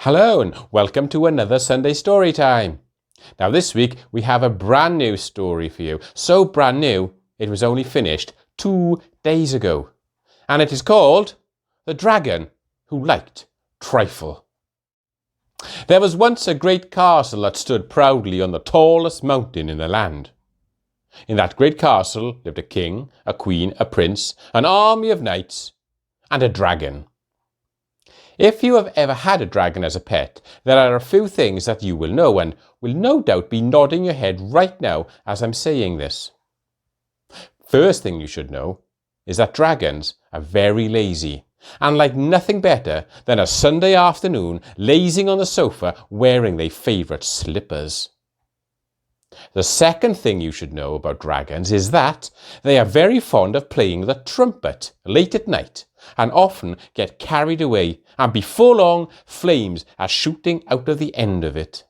Hello and welcome to another Sunday Storytime. Now this week we have a brand new story for you. So brand new, it was only finished 2 days ago. And it is called The Dragon Who Liked Trifle. There was once a great castle that stood proudly on the tallest mountain in the land. In that great castle lived a king, a queen, a prince, an army of knights, and a dragon. If you have ever had a dragon as a pet, there are a few things that you will know and will no doubt be nodding your head right now as I'm saying this. First thing you should know is that dragons are very lazy and like nothing better than a Sunday afternoon lazing on the sofa wearing their favourite slippers. The second thing you should know about dragons is that they are very fond of playing the trumpet late at night and often get carried away, and before long flames are shooting out of the end of it.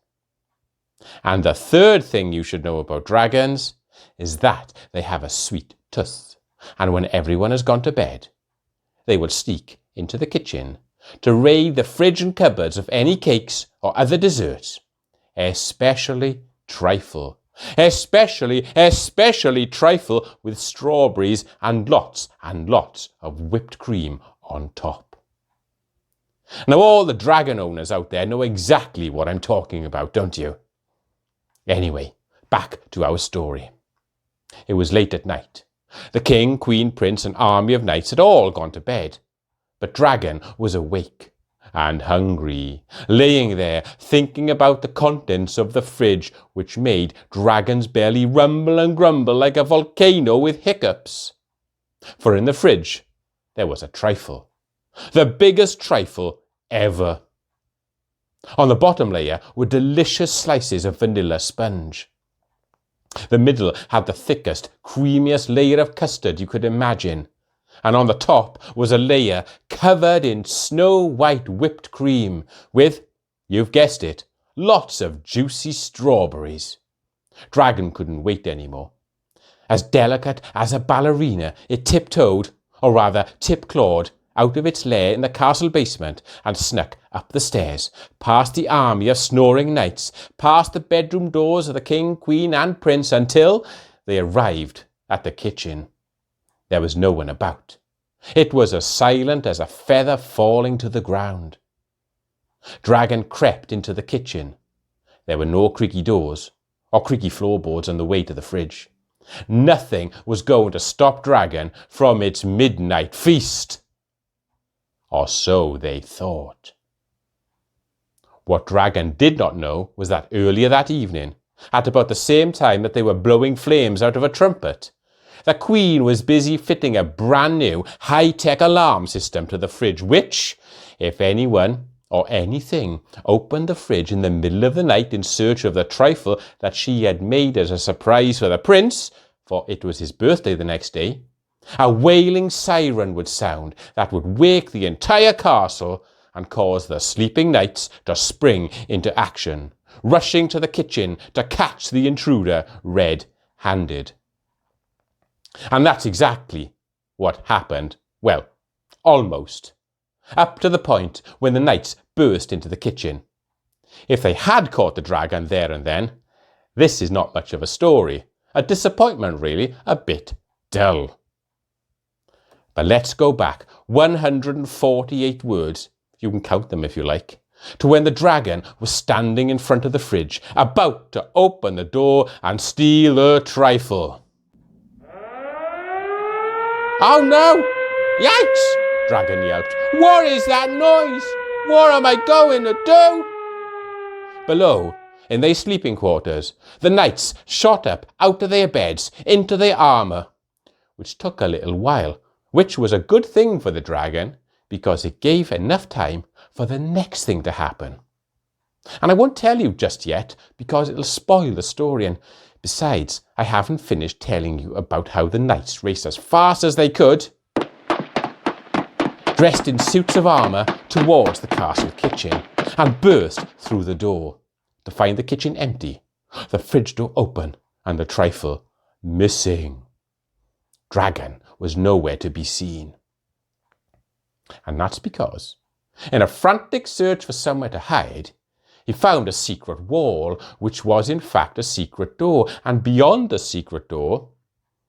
And the third thing you should know about dragons is that they have a sweet tooth, and when everyone has gone to bed, they will sneak into the kitchen to raid the fridge and cupboards of any cakes or other desserts, especially trifle. Especially trifle with strawberries and lots of whipped cream on top. Now all the dragon owners out there know exactly what I'm talking about, don't you? Anyway, back to our story. It was late at night. The king, queen, prince and army of knights had all gone to bed, but Dragon was awake and hungry, laying there thinking about the contents of the fridge, which made Dragon's belly rumble and grumble like a volcano with hiccups. For in the fridge there was a trifle, the biggest trifle ever. On the bottom layer were delicious slices of vanilla sponge. The middle had the thickest, creamiest layer of custard you could imagine, and on the top was a layer covered in snow-white whipped cream with, you've guessed it, lots of juicy strawberries. Dragon couldn't wait anymore. As delicate as a ballerina, it tiptoed, or rather tip-clawed, out of its lair in the castle basement and snuck up the stairs, past the army of snoring knights, past the bedroom doors of the king, queen and prince, until they arrived at the kitchen. There was no one about. It was as silent as a feather falling to the ground. Dragon crept into the kitchen. There were no creaky doors or creaky floorboards on the way to the fridge. Nothing was going to stop Dragon from its midnight feast. Or so they thought. What Dragon did not know was that earlier that evening, at about the same time that they were blowing flames out of a trumpet, the Queen was busy fitting a brand new high-tech alarm system to the fridge, which, if anyone or anything opened the fridge in the middle of the night in search of the trifle that she had made as a surprise for the prince, for it was his birthday the next day, a wailing siren would sound that would wake the entire castle and cause the sleeping knights to spring into action, rushing to the kitchen to catch the intruder red-handed. And that's exactly what happened. Well, almost. Up to the point when the knights burst into the kitchen. If they had caught the dragon there and then, this is not much of a story. A disappointment, really, a bit dull. But let's go back 148 words, you can count them if you like, to when the dragon was standing in front of the fridge, about to open the door and steal the trifle. Oh no! Yikes! Dragon yelped. What is that noise? What am I going to do? Below, in their sleeping quarters, the knights shot up out of their beds into their armour, which took a little while, which was a good thing for the dragon, because it gave enough time for the next thing to happen. And I won't tell you just yet, because it'll spoil the story, and besides, I haven't finished telling you about how the knights raced as fast as they could, dressed in suits of armour, towards the castle kitchen, and burst through the door, to find the kitchen empty, the fridge door open, and the trifle missing. Dragon was nowhere to be seen. And that's because In a frantic search for somewhere to hide, he found a secret wall, which was in fact a secret door, and beyond the secret door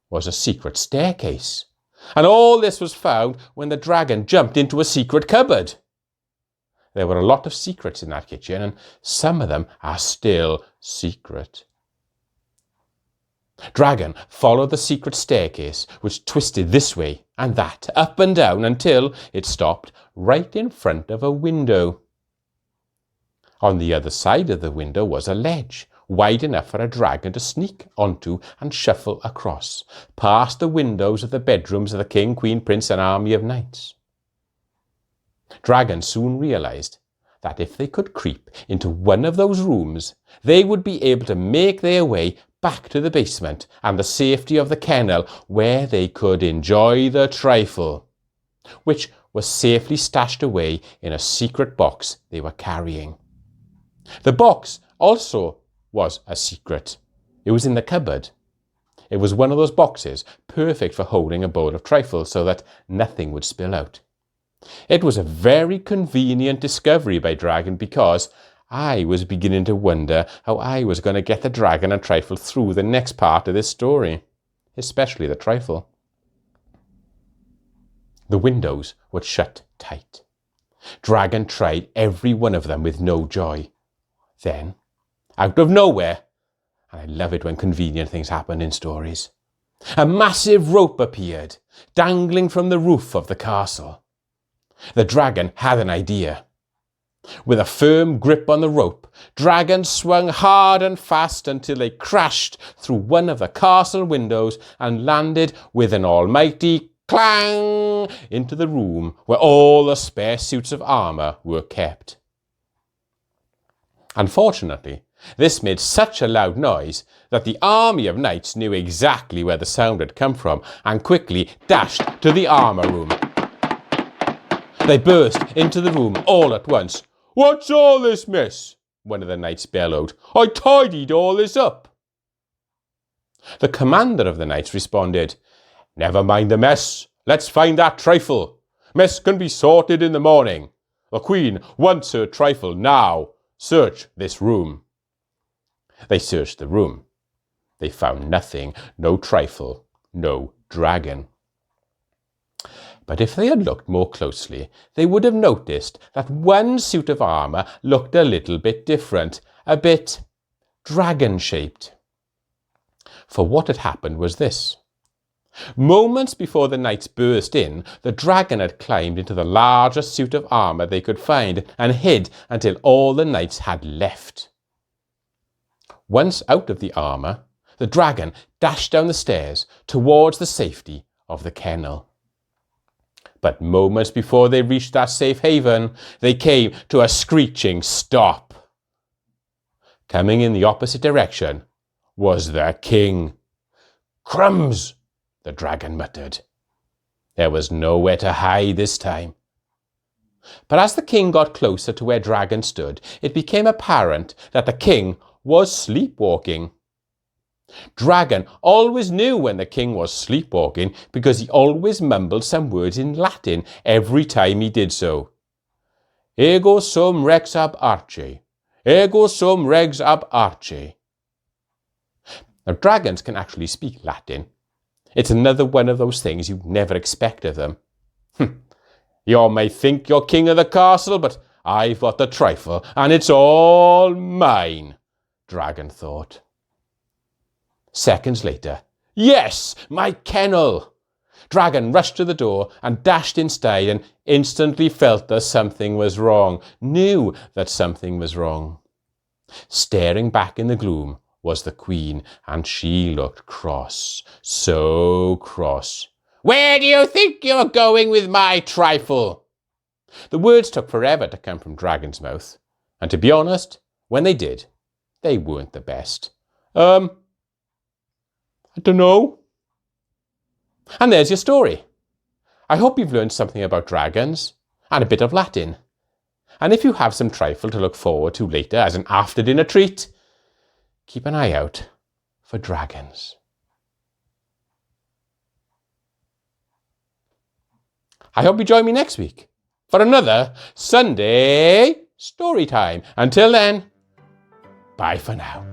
was a secret staircase. And all this was found when the dragon jumped into a secret cupboard. There were a lot of secrets in that kitchen, and some of them are still secret. Dragon followed the secret staircase, which twisted this way and that, up and down, until it stopped right in front of a window. On the other side of the window was a ledge, wide enough for a dragon to sneak onto and shuffle across, past the windows of the bedrooms of the king, queen, prince, and army of knights. Dragon soon realized that if they could creep into one of those rooms, they would be able to make their way back to the basement and the safety of the kennel, where they could enjoy the trifle, which was safely stashed away in a secret box they were carrying. The box also was a secret. It was in the cupboard. It was one of those boxes perfect for holding a bowl of trifle so that nothing would spill out. It was a very convenient discovery by Dragon, because I was beginning to wonder how I was going to get the dragon and trifle through the next part of this story, especially the trifle. The windows were shut tight. Dragon tried every one of them with no joy. Then, out of nowhere, and I love it when convenient things happen in stories, a massive rope appeared, dangling from the roof of the castle. The dragon had an idea. With a firm grip on the rope, Dragon swung hard and fast until they crashed through one of the castle windows and landed with an almighty clang into the room where all the spare suits of armour were kept. Unfortunately, this made such a loud noise that the army of knights knew exactly where the sound had come from and quickly dashed to the armour room. They burst into the room all at once. "What's all this, miss?" one of the knights bellowed. "I tidied all this up." The commander of the knights responded, "Never mind the mess. Let's find that trifle. Mess can be sorted in the morning. The queen wants her trifle now. Search this room." They searched the room. They found nothing, no trifle, no dragon. But if they had looked more closely, they would have noticed that one suit of armour looked a little bit different, a bit dragon-shaped. For what had happened was this. Moments before the knights burst in, the dragon had climbed into the largest suit of armour they could find and hid until all the knights had left. Once out of the armour, the dragon dashed down the stairs towards the safety of the kennel. But moments before they reached that safe haven, they came to a screeching stop. Coming in the opposite direction was the king. "Crumbs!" the dragon muttered. There was nowhere to hide this time. But as the king got closer to where Dragon stood, it became apparent that the king was sleepwalking. Dragon always knew when the king was sleepwalking because he always mumbled some words in Latin every time he did so. Ego sum rex ab arce. Ego sum rex ab arce. Now, dragons can actually speak Latin. It's another one of those things you never expect of them. You may think you're king of the castle, but I've got the trifle, and it's all mine, Dragon thought. Seconds later, yes, my kennel! Dragon rushed to the door and dashed inside and instantly felt that something was wrong, knew that something was wrong. Staring back in the gloom was the queen, and she looked cross, so cross. Where do you think you're going with my trifle? The words took forever to come from Dragon's mouth, and to be honest, when they did, they weren't the best. I don't know. And there's your story. I hope you've learned something about dragons and a bit of Latin. And if you have some trifle to look forward to later as an after-dinner treat, keep an eye out for dragons. I hope you join me next week for another Sunday Storytime. Until then, bye for now.